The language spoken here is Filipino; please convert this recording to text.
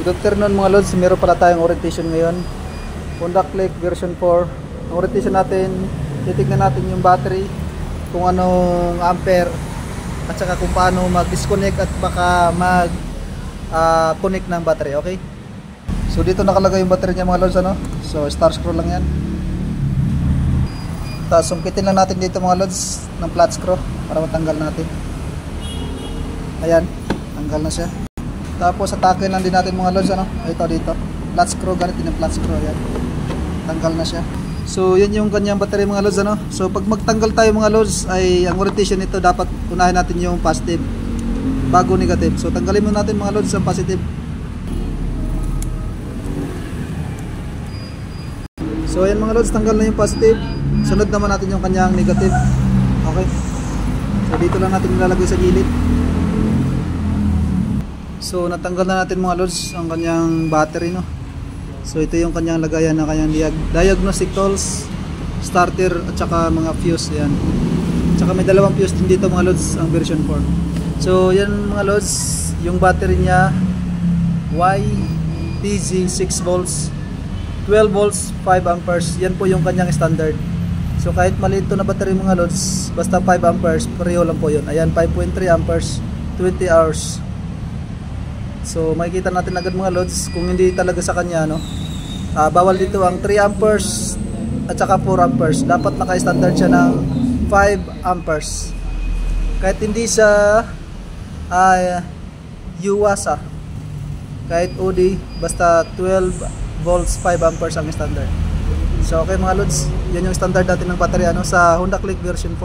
Good afternoon mga lods, meron pala tayong orientation ngayon. Honda Click version 4. Ang orientation natin, titignan natin yung battery, kung anong ampere, at saka kung paano mag-disconnect at baka mag-connect ng battery, okay? So dito nakalagay yung battery niya mga lods, ano? So star screw lang yan. Tapos sungkitin lang natin dito mga lods ng flat screw para matanggal natin. Ayan, tanggal na siya. Tapos atakin lang din natin mga lods, ano? Ito dito. Flat screw, ganit din yung flat screw. Ayan. Tanggal na siya. So yan yung kanyang battery mga lods, ano? So pag magtanggal tayo mga lods, ay ang orientation nito dapat unahin natin yung positive bago negative. So tanggalin muna natin mga lods ang positive. So ayan mga lods, tanggal na yung positive. Sunod naman natin yung kanyang negative. Okay. So dito lang natin nilalagay sa gilid. So natanggal na natin mga lods ang kanyang battery, no. So ito yung kanyang lagayan ng kanyang diagnostic tools, starter at saka mga fuse yan. Tsaka may dalawang fuse din dito mga lods ang version 4. So yan mga lods, yung battery niya YTZ 6 volts, 12 volts, 5 amperes. Yan po yung kanyang standard. So kahit maliit to na battery mga lods, basta 5 amperes, pareho lang po yun. Ayan, 5.3 amperes, 20 hours. So makikita natin agad mga lods kung hindi talaga sa kanya, no. Bawal dito ang 3 amperes at saka 4 amperes. Dapat naka-standard siya ng 5 amperes. Kahit hindi siya Yuasa, kahit OD, basta 12 volts 5 amperes ang standard. So okay mga lods, yan yung standard natin ng battery, ano, sa Honda Click version 4.